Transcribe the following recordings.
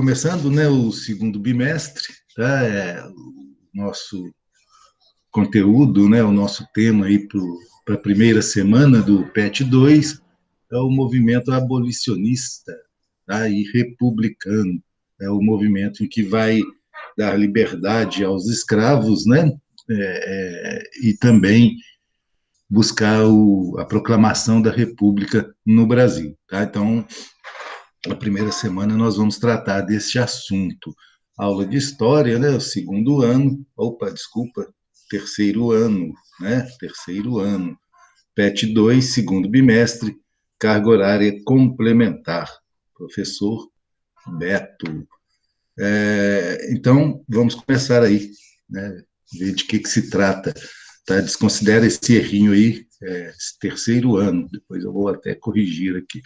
Começando, né, o segundo bimestre, tá? O nosso conteúdo, né, o nosso tema aí para a primeira semana do PET 2 é o movimento abolicionista, tá? E republicano. É o movimento em que vai dar liberdade aos escravos, né? E também buscar a proclamação da República no Brasil, tá? Então, na primeira semana nós vamos tratar desse assunto. Aula de História, né? O segundo ano, terceiro ano, né? Terceiro ano. PET 2, segundo bimestre, carga horária complementar. Professor Beto. Então, vamos começar aí, né? Ver de que se trata. Tá? Desconsidera esse errinho aí, esse terceiro ano. Depois eu vou até corrigir aqui.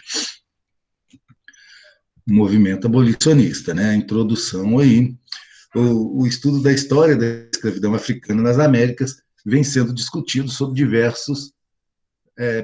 Movimento abolicionista, né? A introdução aí. O estudo da história da escravidão africana nas Américas vem sendo discutido sob diversas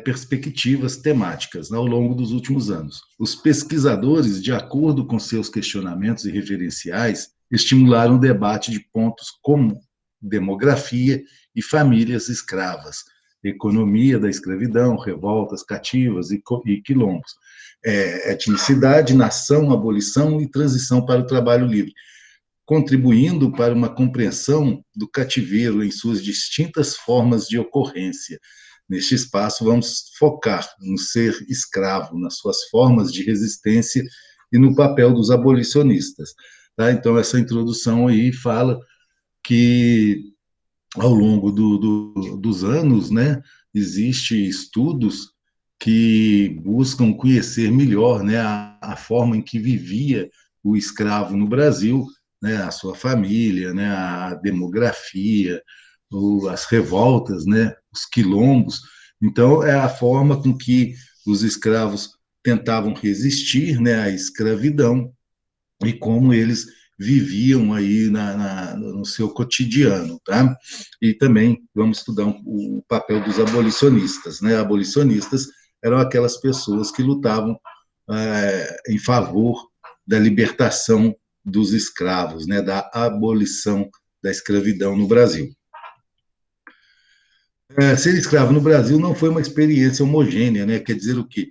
perspectivas temáticas, né, ao longo dos últimos anos. Os pesquisadores, de acordo com seus questionamentos e referenciais, estimularam o debate de pontos como demografia e famílias escravas, economia da escravidão, revoltas cativas e quilombos, etnicidade, nação, abolição e transição para o trabalho livre, contribuindo para uma compreensão do cativeiro em suas distintas formas de ocorrência. Neste espaço, vamos focar no ser escravo, nas suas formas de resistência e no papel dos abolicionistas. Tá? Então, essa introdução aí fala que, ao longo dos anos, né, existem estudos que buscam conhecer melhor, né, a forma em que vivia o escravo no Brasil, né, a sua família, né, a demografia, as revoltas, né, os quilombos. Então, é a forma com que os escravos tentavam resistir, né, à escravidão e como eles viviam aí no seu cotidiano, tá? E também vamos estudar o papel dos abolicionistas, né? Abolicionistas eram aquelas pessoas que lutavam em favor da libertação dos escravos, né? Da abolição da escravidão no Brasil. Ser escravo no Brasil não foi uma experiência homogênea, né? Quer dizer o quê?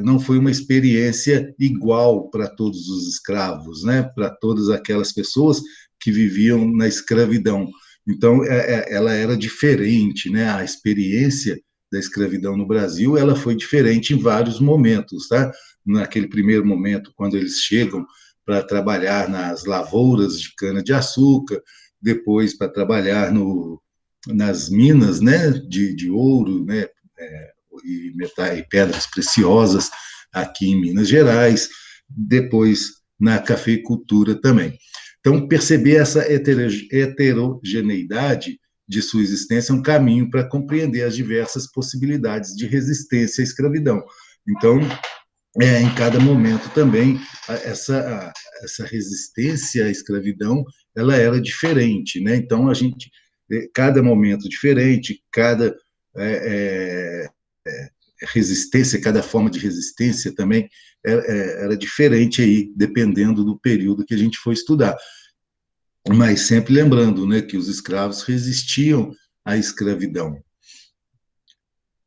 Não foi uma experiência igual para todos os escravos, né? Para todas aquelas pessoas que viviam na escravidão. Então, ela era diferente, né? A experiência da escravidão no Brasil, ela foi diferente em vários momentos, tá? Naquele primeiro momento, quando eles chegam para trabalhar nas lavouras de cana-de-açúcar, depois para trabalhar nas minas, né, de ouro, né, e pedras preciosas aqui em Minas Gerais, depois na cafeicultura também. Então, perceber essa heterogeneidade de sua existência é um caminho para compreender as diversas possibilidades de resistência à escravidão. Então, em cada momento também, essa resistência à escravidão, ela era diferente, né? Então, cada momento diferente, cada resistência, cada forma de resistência também era diferente aí, dependendo do período que a gente for estudar. Mas sempre lembrando, né, que os escravos resistiam à escravidão.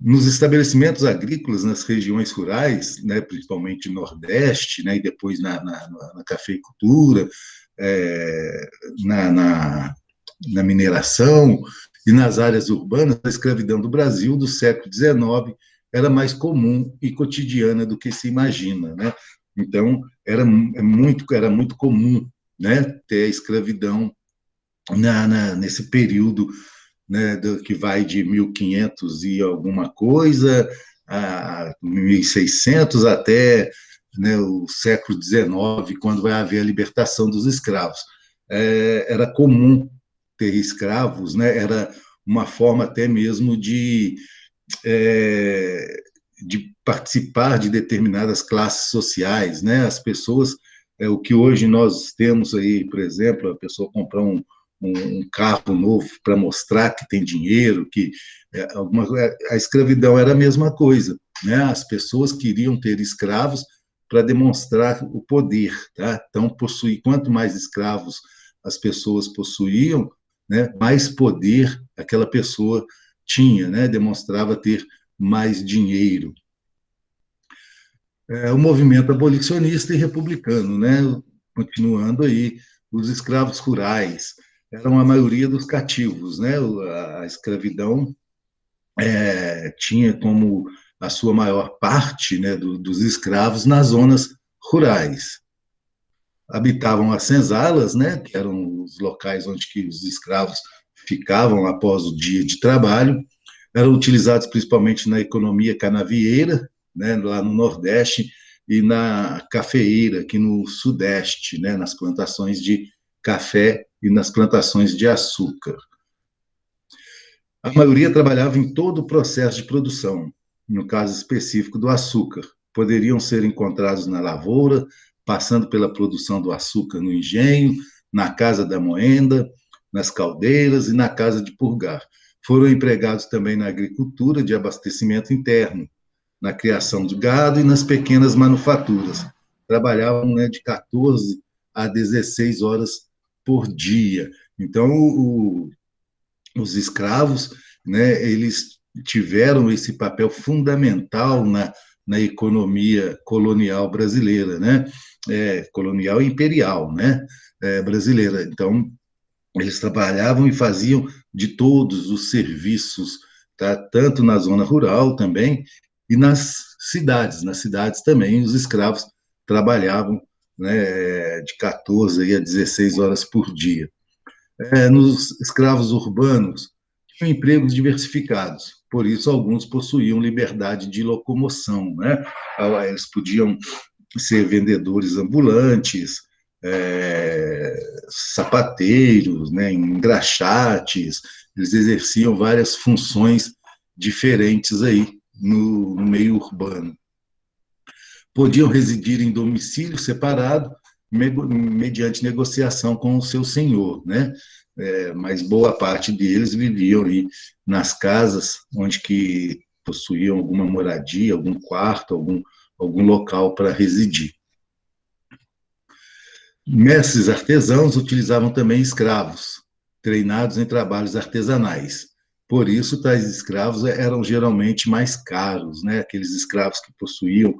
Nos estabelecimentos agrícolas, nas regiões rurais, né, principalmente no Nordeste, né, e depois na cafeicultura, na mineração e nas áreas urbanas, a escravidão do Brasil do século XIX era mais comum e cotidiana do que se imagina, né? Então, era muito comum, né, ter a escravidão nesse período, né, que vai de 1500 e alguma coisa a 1600 até, né, o século XIX, quando vai haver a libertação dos escravos. Era comum ter escravos, né? Era uma forma até mesmo de participar de determinadas classes sociais, né? As pessoas, o que hoje nós temos aí, por exemplo, a pessoa comprar um carro novo para mostrar que tem dinheiro, que a escravidão era a mesma coisa, né? As pessoas queriam ter escravos para demonstrar o poder, tá? Então, quanto mais escravos as pessoas possuíam, né, mais poder aquela pessoa tinha, né? Demonstrava ter mais dinheiro. O movimento abolicionista e republicano, né? Continuando aí, os escravos rurais eram a maioria dos cativos, né? A escravidão tinha como a sua maior parte, né, dos escravos nas zonas rurais. Habitavam as senzalas, né, que eram os locais onde que os escravos ficavam após o dia de trabalho. Eram utilizados principalmente na economia canavieira, né, lá no Nordeste, e na cafeeira, aqui no Sudeste, né, nas plantações de café e nas plantações de açúcar. A maioria trabalhava em todo o processo de produção, no caso específico do açúcar. Poderiam ser encontrados na lavoura, passando pela produção do açúcar no engenho, na casa da moenda, nas caldeiras e na casa de purgar. Foram empregados também na agricultura de abastecimento interno, na criação de gado e nas pequenas manufaturas. Trabalhavam, né, de 14 a 16 horas por dia. Então, os escravos, né, eles tiveram esse papel fundamental na economia colonial brasileira, né, colonial e imperial, né, brasileira. Então, eles trabalhavam e faziam de todos os serviços, tá? Tanto na zona rural também, e nas cidades também, os escravos trabalhavam, né, de 14 a 16 horas por dia. Nos escravos urbanos, tinham empregos diversificados, por isso alguns possuíam liberdade de locomoção, né? Eles podiam ser vendedores ambulantes, sapateiros, né, engraxates, eles exerciam várias funções diferentes aí no meio urbano. Podiam residir em domicílio separado, mediante negociação com o seu senhor, né? Mas boa parte deles viviam ali nas casas onde que possuíam alguma moradia, algum quarto, algum local para residir. Mestres artesãos utilizavam também escravos, treinados em trabalhos artesanais. Por isso, tais escravos eram geralmente mais caros, né? Aqueles escravos que possuíam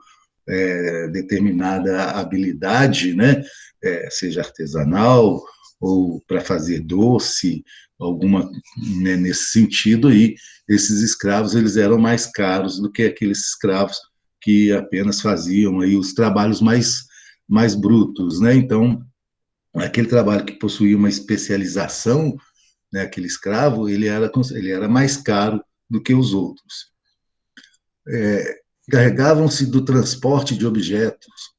determinada habilidade, né? Seja artesanal ou para fazer doce, alguma, né, nesse sentido aí, esses escravos eles eram mais caros do que aqueles escravos que apenas faziam aí os trabalhos mais brutos, né? Então, aquele trabalho que possuía uma especialização, né, aquele escravo, ele era mais caro do que os outros. Carregavam-se do transporte de objetos,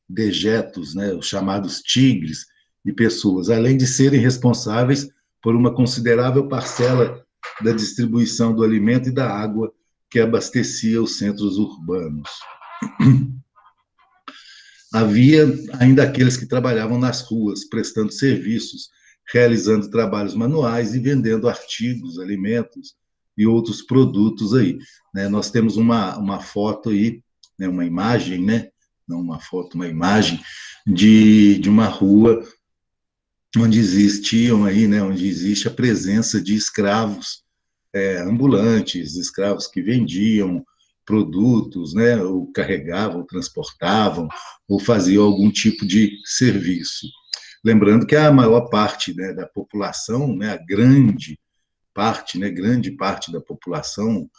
dejetos, né, os chamados tigres, e pessoas, além de serem responsáveis por uma considerável parcela da distribuição do alimento e da água que abastecia os centros urbanos. Havia ainda aqueles que trabalhavam nas ruas, prestando serviços, realizando trabalhos manuais e vendendo artigos, alimentos e outros produtos aí. Né? Nós temos uma foto aí, né, uma imagem, né? Não uma foto, uma imagem de uma rua onde existiam aí, né, onde existe a presença de escravos ambulantes, escravos que vendiam produtos, né, ou carregavam, ou transportavam, ou faziam algum tipo de serviço. Lembrando que a maior parte, né, da população, né, a grande parte da população,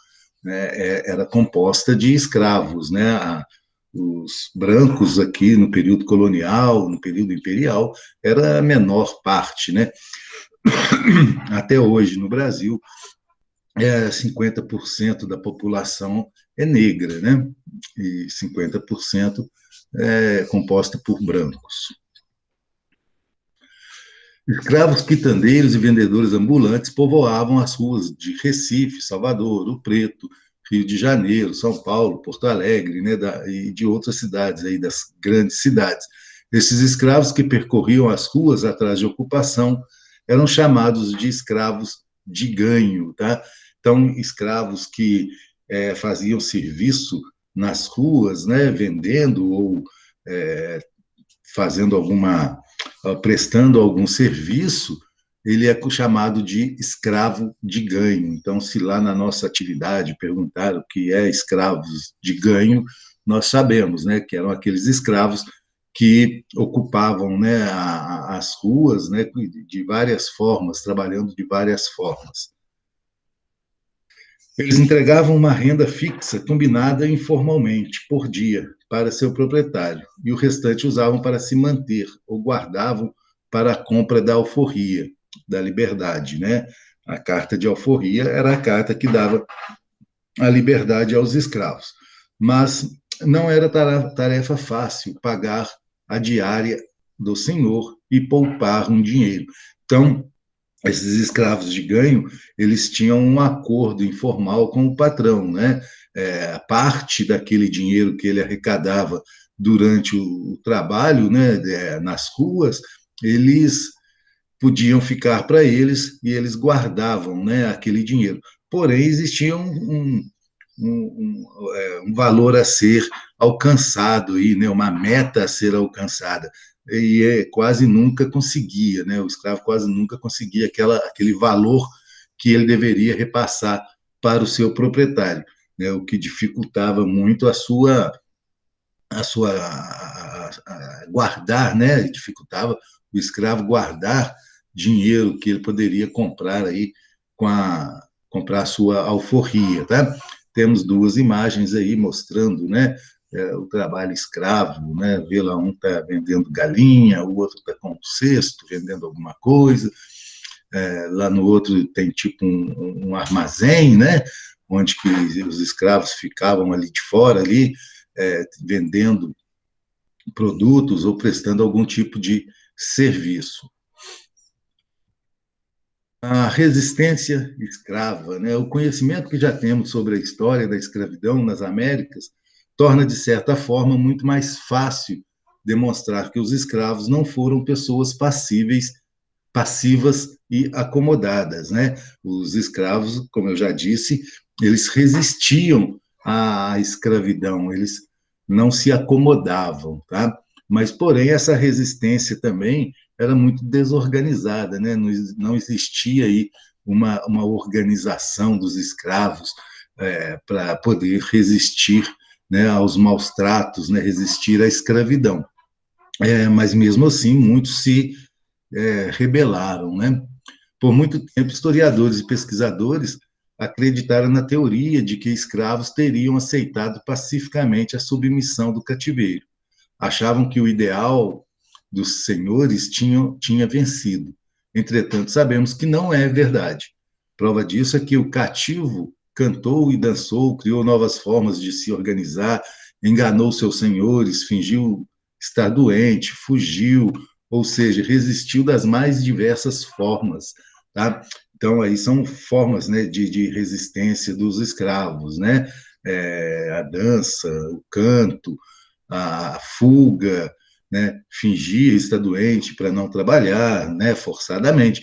né, era composta de escravos, né, os brancos aqui no período colonial, no período imperial, era a menor parte, né? Até hoje no Brasil, 50% da população é negra, né? E 50% é composta por brancos. Escravos quitandeiros e vendedores ambulantes povoavam as ruas de Recife, Salvador, Ouro Preto, Rio de Janeiro, São Paulo, Porto Alegre, né, e de outras cidades, aí, das grandes cidades. Esses escravos que percorriam as ruas atrás de ocupação eram chamados de escravos de ganho, tá? Então, escravos que faziam serviço nas ruas, né, vendendo ou fazendo prestando algum serviço, ele é chamado de escravo de ganho. Então, se lá na nossa atividade perguntaram o que é escravos de ganho, nós sabemos, né, que eram aqueles escravos que ocupavam, né, as ruas, né, de várias formas, trabalhando de várias formas. Eles entregavam uma renda fixa, combinada informalmente, por dia, para seu proprietário, e o restante usavam para se manter, ou guardavam para a compra da alforria, da liberdade, né? A carta de alforria era a carta que dava a liberdade aos escravos. Mas não era tarefa fácil pagar a diária do senhor e poupar um dinheiro. Então, esses escravos de ganho, eles tinham um acordo informal com o patrão, né? Parte daquele dinheiro que ele arrecadava durante o trabalho, né, nas ruas, eles podiam ficar para eles e eles guardavam, né, aquele dinheiro. Porém, existia um valor a ser alcançado, aí, né, uma meta a ser alcançada. E quase nunca conseguia, né, o escravo quase nunca conseguia aquele valor que ele deveria repassar para o seu proprietário, né, o que dificultava muito guardar, né, dificultava o escravo guardar dinheiro que ele poderia comprar aí comprar a sua alforria, tá? Temos duas imagens aí mostrando, né, o trabalho escravo, né? Vê lá, um está vendendo galinha, o outro está com um cesto vendendo alguma coisa. Lá no outro tem tipo um armazém, né? Onde que os escravos ficavam ali de fora, ali, vendendo produtos ou prestando algum tipo de serviço. A resistência escrava, né? O conhecimento que já temos sobre a história da escravidão nas Américas torna, de certa forma, muito mais fácil demonstrar que os escravos não foram pessoas passivas e acomodadas, né? Os escravos, como eu já disse, eles resistiam à escravidão, eles não se acomodavam, tá? Mas, porém, essa resistência também era muito desorganizada, né? Não existia aí uma organização dos escravos para poder resistir, né, aos maus tratos, né, resistir à escravidão. Mas, mesmo assim, muitos se rebelaram, né? Por muito tempo, historiadores e pesquisadores acreditaram na teoria de que escravos teriam aceitado pacificamente a submissão do cativeiro. Achavam que o ideal dos senhores tinha vencido. Entretanto, sabemos que não é verdade. Prova disso é que o cativo cantou e dançou, criou novas formas de se organizar, enganou seus senhores, fingiu estar doente, fugiu, ou seja, resistiu das mais diversas formas, tá? Então, aí são formas, né, de resistência dos escravos, né? A dança, o canto, a fuga, né? Fingir estar doente para não trabalhar, né? Forçadamente.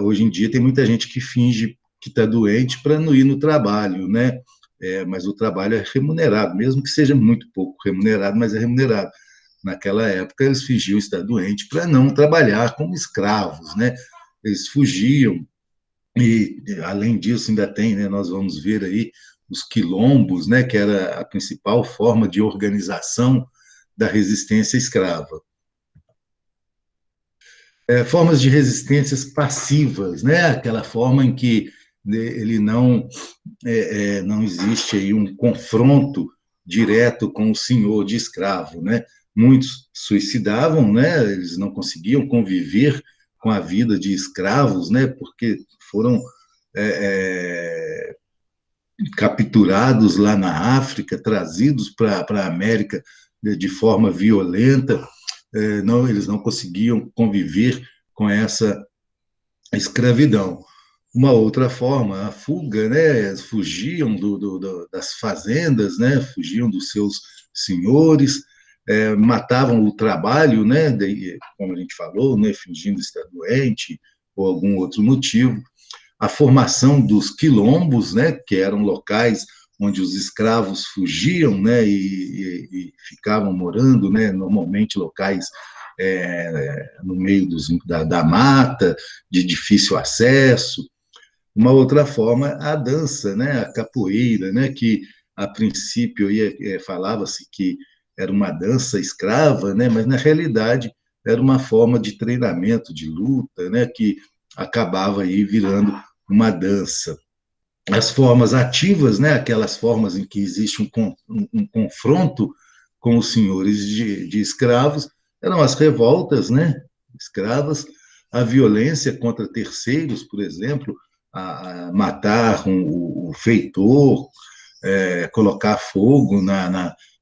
Hoje em dia tem muita gente que finge que está doente para não ir no trabalho, né? Mas o trabalho é remunerado, mesmo que seja muito pouco remunerado, mas é remunerado. Naquela época, eles fingiam estar doentes para não trabalhar como escravos, né? Eles fugiam, e, além disso, ainda tem, né, nós vamos ver aí os quilombos, né, que era a principal forma de organização da resistência escrava. Formas de resistências passivas, né, aquela forma em que ele não existe aí um confronto direto com o senhor de escravo, né? Muitos suicidavam, né? Eles não conseguiam conviver com a vida de escravos, né? Porque foram capturados lá na África, trazidos para a América de forma violenta. Não, eles não conseguiam conviver com essa escravidão. Uma outra forma, a fuga, né? Fugiam das fazendas, né? Fugiam dos seus senhores, matavam o trabalho, né? Como a gente falou, né? Fingindo estar doente ou algum outro motivo. A formação dos quilombos, né? Que eram locais onde os escravos fugiam, né, e ficavam morando, né, normalmente locais no meio da mata, de difícil acesso. Uma outra forma, a dança, né, a capoeira, né, que a princípio falava-se que era uma dança escrava, né, mas na realidade era uma forma de treinamento, de luta, né, que acabava aí virando uma dança. As formas ativas, né, aquelas formas em que existe um confronto com os senhores de escravos, eram as revoltas, né, escravas, a violência contra terceiros, por exemplo, a matar o feitor, colocar fogo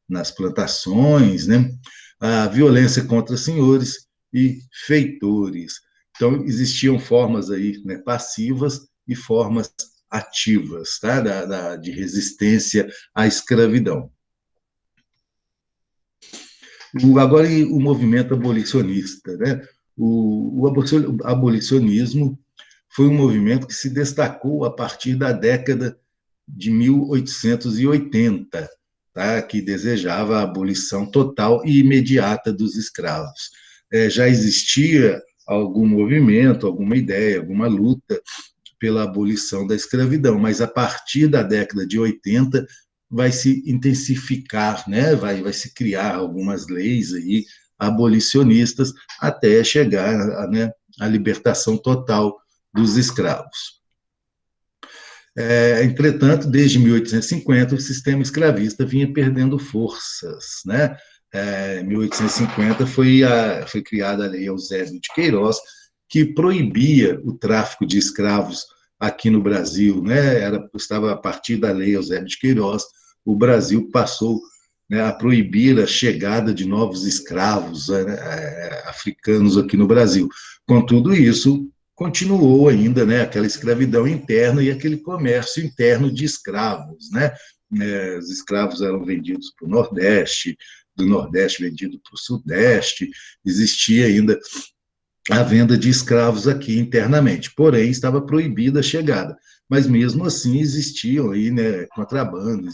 nas plantações, né, a violência contra senhores e feitores. Então, existiam formas aí, né, passivas e formas ativas, tá? De resistência à escravidão. Agora, o movimento abolicionista, né? O abolicionismo foi um movimento que se destacou a partir da década de 1880, tá? Que desejava a abolição total e imediata dos escravos. Já existia algum movimento, alguma ideia, alguma luta pela abolição da escravidão, mas a partir da década de 80 vai se intensificar, né? vai se criar algumas leis aí abolicionistas até chegar, né, à libertação total dos escravos. Entretanto, desde 1850, o sistema escravista vinha perdendo forças, né? Em 1850 foi criada a Lei Eusébio de Queiroz, que proibia o tráfico de escravos aqui no Brasil, né? Estava a partir da Lei Eusébio de Queiroz, o Brasil passou, né, a proibir a chegada de novos escravos, africanos aqui no Brasil. Com tudo isso, continuou ainda, né, aquela escravidão interna e aquele comércio interno de escravos, né? Os escravos eram vendidos para o Nordeste, do Nordeste vendido para o Sudeste, existia ainda a venda de escravos aqui internamente, porém estava proibida a chegada, mas mesmo assim existiam aí, né, contrabando,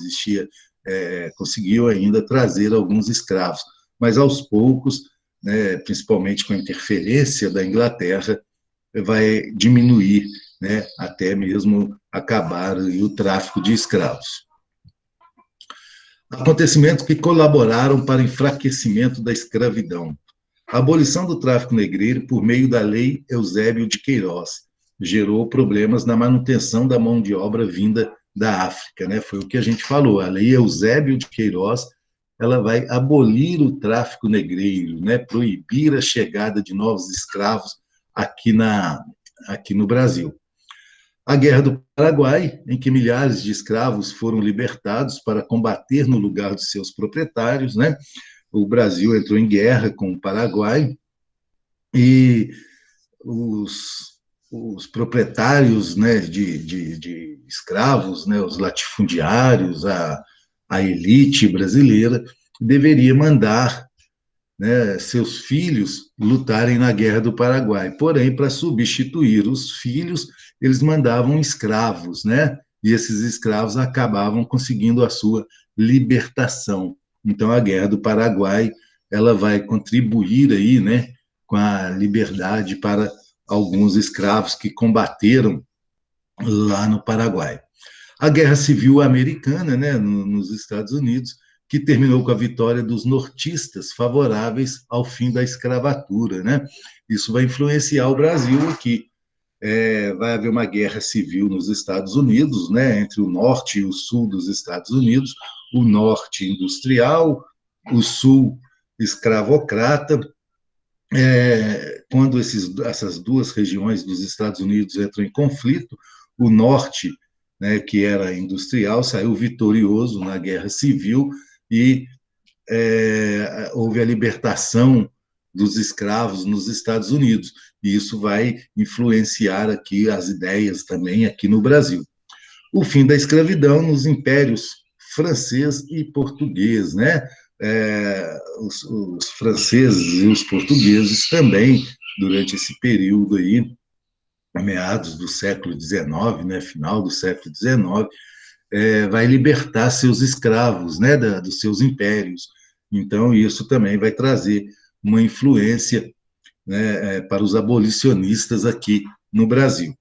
conseguiu ainda trazer alguns escravos, mas aos poucos, né, principalmente com a interferência da Inglaterra, vai diminuir, né, até mesmo acabar o tráfico de escravos. Acontecimentos que colaboraram para o enfraquecimento da escravidão. A abolição do tráfico negreiro por meio da Lei Eusébio de Queiroz gerou problemas na manutenção da mão de obra vinda da África, né? Foi o que a gente falou. A Lei Eusébio de Queiroz, ela vai abolir o tráfico negreiro, né? Proibir a chegada de novos escravos aqui no Brasil. A Guerra do Paraguai, em que milhares de escravos foram libertados para combater no lugar de seus proprietários, né? O Brasil entrou em guerra com o Paraguai e os proprietários, né, de escravos, né, os latifundiários, a elite brasileira, deveria mandar, né, seus filhos lutarem na Guerra do Paraguai. Porém, para substituir os filhos, eles mandavam escravos, né? E esses escravos acabavam conseguindo a sua libertação. Então, a Guerra do Paraguai, ela vai contribuir aí, né, com a liberdade para alguns escravos que combateram lá no Paraguai. A Guerra Civil Americana, né, nos Estados Unidos, que terminou com a vitória dos nortistas favoráveis ao fim da escravatura, né? Isso vai influenciar o Brasil aqui. Vai haver uma guerra civil nos Estados Unidos, né, entre o norte e o sul dos Estados Unidos, o norte industrial, o sul escravocrata. Quando essas duas regiões dos Estados Unidos entram em conflito, o norte, né, que era industrial, saiu vitorioso na guerra civil e houve a libertação dos escravos nos Estados Unidos, e isso vai influenciar aqui as ideias também aqui no Brasil. O fim da escravidão nos impérios francês e português, né? Os franceses e os portugueses também, durante esse período aí, meados do século XIX, né, final do século XIX, vai libertar seus escravos, né, dos seus impérios. Então, isso também vai trazer uma influência, né, para os abolicionistas aqui no Brasil.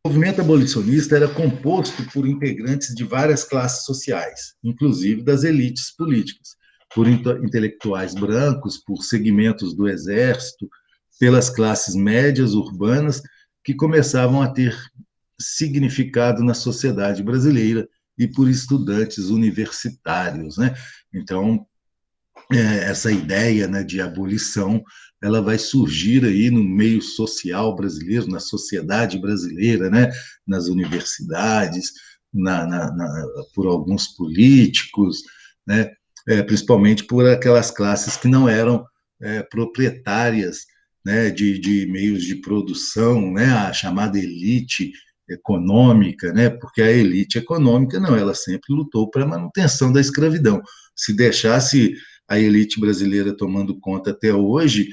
O movimento abolicionista era composto por integrantes de várias classes sociais, inclusive das elites políticas, por intelectuais brancos, por segmentos do exército, pelas classes médias urbanas que começavam a ter significado na sociedade brasileira e por estudantes universitários, né? Então, essa ideia, né, de abolição, ela vai surgir aí no meio social brasileiro, na sociedade brasileira, né, nas universidades, por alguns políticos, né, principalmente por aquelas classes que não eram proprietárias, né, de meios de produção, né, a chamada elite econômica, né, porque a elite econômica não, ela sempre lutou para a manutenção da escravidão. Se deixasse a elite brasileira tomando conta até hoje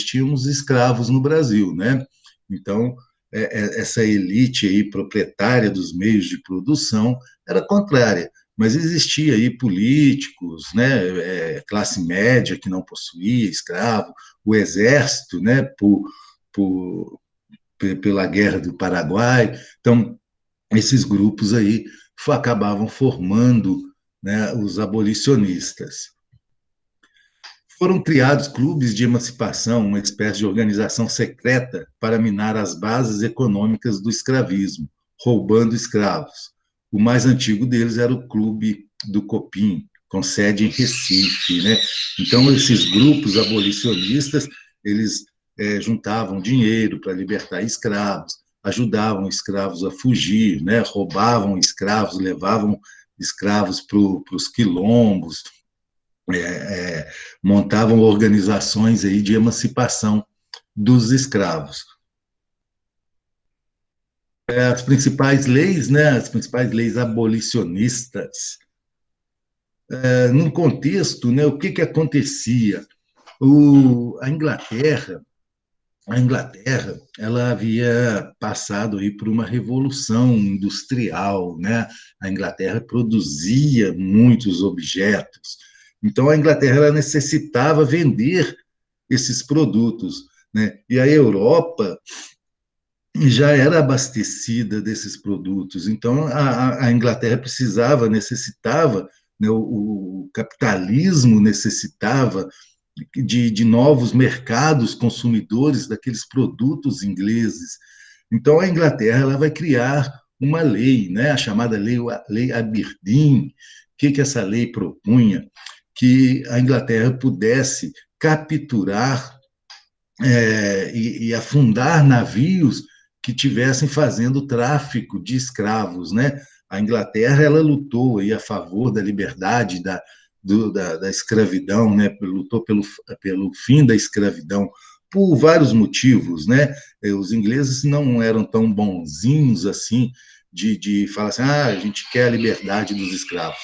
tínhamos escravos no Brasil, né? Então, essa elite aí proprietária dos meios de produção era contrária, mas existia aí políticos, né, classe média que não possuía escravo, o exército, né, pela Guerra do Paraguai. Então, esses grupos aí acabavam formando, né, os abolicionistas. Foram criados clubes de emancipação, uma espécie de organização secreta para minar as bases econômicas do escravismo, roubando escravos. O mais antigo deles era o Clube do Copim, com sede em Recife, né? Então, esses grupos abolicionistas, eles juntavam dinheiro para libertar escravos, ajudavam escravos a fugir, né? Roubavam escravos, levavam escravos para os quilombos, montavam organizações aí de emancipação dos escravos. As principais leis, né, as principais leis abolicionistas, num contexto, né, o que acontecia? A Inglaterra, ela havia passado aí por uma revolução industrial, né? A Inglaterra produzia muitos objetos, então a Inglaterra ela necessitava vender esses produtos, né? E a Europa já era abastecida desses produtos, então a Inglaterra necessitava, né, o capitalismo necessitava de novos mercados consumidores daqueles produtos ingleses. Então, a Inglaterra ela vai criar uma lei, né, a chamada lei Aberdeen. O que essa lei propunha? Que a Inglaterra pudesse capturar e afundar navios que tivessem fazendo tráfico de escravos, né? A Inglaterra ela lutou aí a favor da liberdade da escravidão, né? Lutou pelo fim da escravidão por vários motivos, né? Os ingleses não eram tão bonzinhos assim de falar assim, a gente quer a liberdade dos escravos.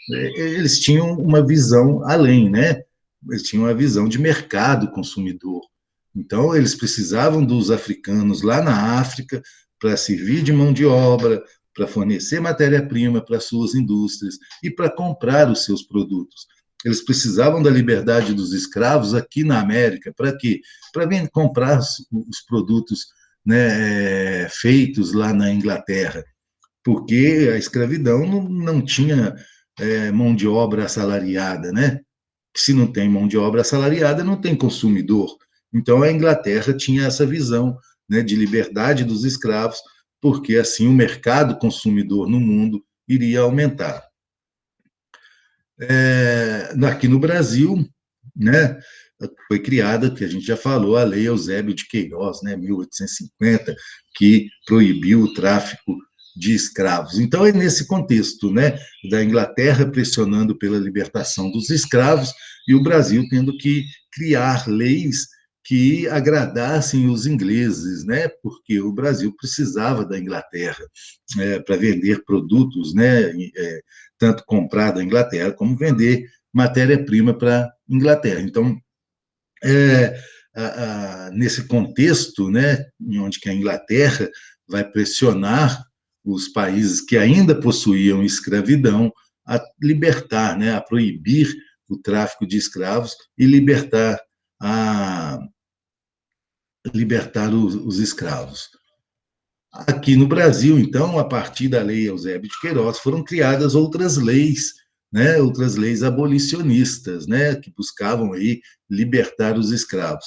Eles tinham uma visão além, né? Eles tinham uma visão de mercado consumidor. Então, eles precisavam dos africanos lá na África para servir de mão de obra, para fornecer matéria-prima para suas indústrias e para comprar os seus produtos. Eles precisavam da liberdade dos escravos aqui na América. Para quê? Para comprar os produtos, né, feitos lá na Inglaterra, porque a escravidão não tinha mão de obra assalariada, né? Se não tem mão de obra assalariada, não tem consumidor. Então, a Inglaterra tinha essa visão, né, de liberdade dos escravos, porque assim o mercado consumidor no mundo iria aumentar. Aqui no Brasil, né, foi criada, que a gente já falou, a Lei Eusébio de Queiroz, né, 1850, que proibiu o tráfico de escravos. Então, é nesse contexto, né, da Inglaterra pressionando pela libertação dos escravos e o Brasil tendo que criar leis que agradassem os ingleses, né, porque o Brasil precisava da Inglaterra para vender produtos, né, tanto comprar da Inglaterra como vender matéria-prima para a Inglaterra. Então, nesse contexto, né, em onde que a Inglaterra vai pressionar os países que ainda possuíam escravidão a libertar, né, a proibir o tráfico de escravos e libertar os escravos. Aqui no Brasil, então, a partir da Lei Eusébio de Queiroz, foram criadas outras leis, né, outras leis abolicionistas, né, que buscavam aí libertar os escravos.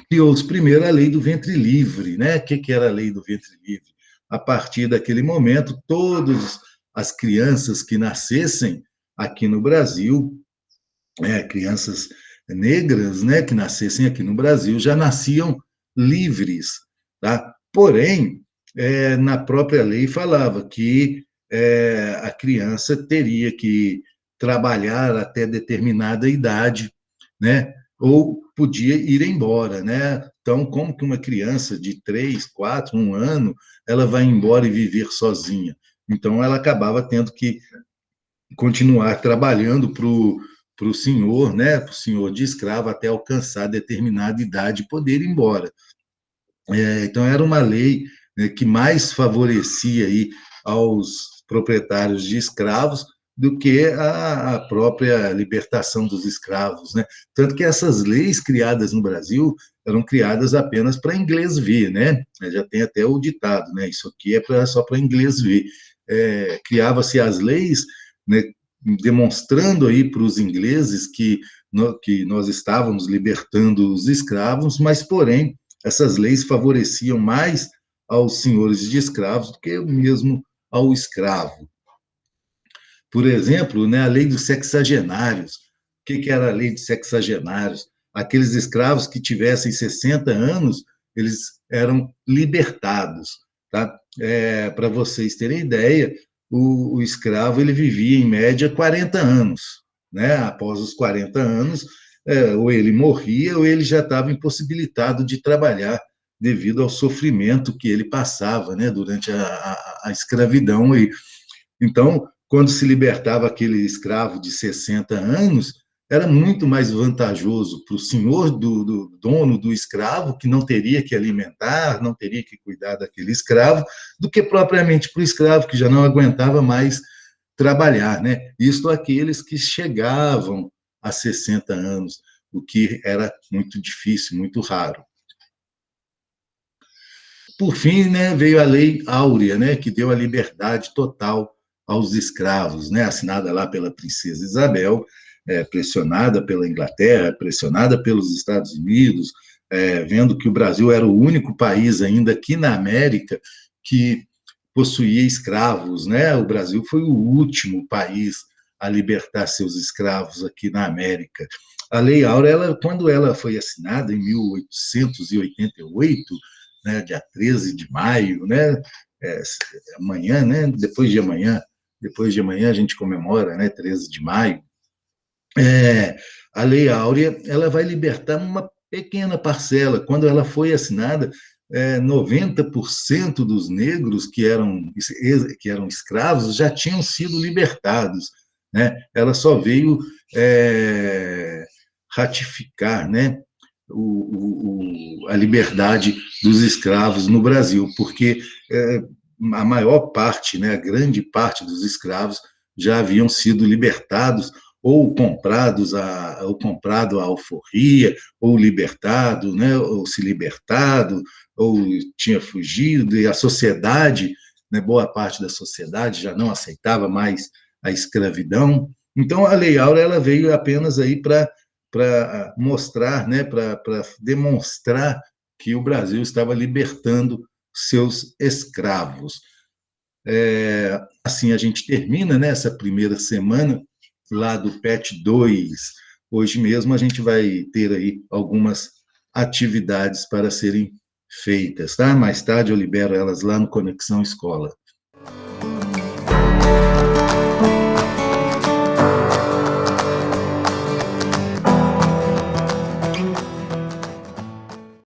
Criou-se primeiro a Lei do Ventre Livre, né? O que era a Lei do Ventre Livre? A partir daquele momento, todas as crianças que nascessem aqui no Brasil, crianças negras, né, que nascessem aqui no Brasil, já nasciam livres, tá? Porém, na própria lei falava que a criança teria que trabalhar até determinada idade, né? Ou podia ir embora, né? Então, como que uma criança de 3, 4, 1 ano, ela vai embora e viver sozinha? Então, ela acabava tendo que continuar trabalhando para o senhor, né, para o senhor de escravo, até alcançar determinada idade e poder ir embora. Então, era uma lei, né, que mais favorecia aí aos proprietários de escravos do que a própria libertação dos escravos, né? Tanto que essas leis criadas no Brasil eram criadas apenas para inglês ver, né? Já tem até o ditado, né? Isso aqui só para inglês ver. Criava-se as leis, né, demonstrando aí para os ingleses que nós estávamos libertando os escravos, mas, porém, essas leis favoreciam mais aos senhores de escravos do que mesmo ao escravo. Por exemplo, né, a lei dos sexagenários. O que era a lei dos sexagenários? Aqueles escravos que tivessem 60 anos, eles eram libertados. Tá? Para vocês terem ideia, o escravo ele vivia, em média, 40 anos. Né? Após os 40 anos, ou ele morria, ou ele já estava impossibilitado de trabalhar devido ao sofrimento que ele passava, né, durante a escravidão. Então, quando se libertava aquele escravo de 60 anos, era muito mais vantajoso para o senhor do dono do escravo, que não teria que alimentar, não teria que cuidar daquele escravo, do que propriamente para o escravo, que já não aguentava mais trabalhar, né? Isto aqueles que chegavam a 60 anos, o que era muito difícil, muito raro. Por fim, né, veio a Lei Áurea, né, que deu a liberdade total aos escravos, né, assinada lá pela princesa Isabel, pressionada pela Inglaterra, pressionada pelos Estados Unidos, vendo que o Brasil era o único país ainda aqui na América que possuía escravos, né? O Brasil foi o último país a libertar seus escravos aqui na América. A Lei Áurea, quando ela foi assinada em 1888, né, dia 13 de maio, né, amanhã, né, depois de amanhã a gente comemora, né, 13 de maio, a Lei Áurea ela vai libertar uma pequena parcela. Quando ela foi assinada, 90% dos negros que eram escravos já tinham sido libertados. Né? Ela só veio ratificar, né, a liberdade dos escravos no Brasil, porque a maior parte, né, a grande parte dos escravos já haviam sido libertados ou comprado à alforria, ou libertado, né, ou se libertado, ou tinha fugido, e a sociedade, né, boa parte da sociedade já não aceitava mais a escravidão. Então, a Lei Áurea ela veio apenas aí para mostrar, né, para demonstrar que o Brasil estava libertando seus escravos. Assim a gente termina, né, essa primeira semana lá do PET 2. Hoje mesmo a gente vai ter aí algumas atividades para serem feitas, tá? Mais tarde eu libero elas lá no Conexão Escola.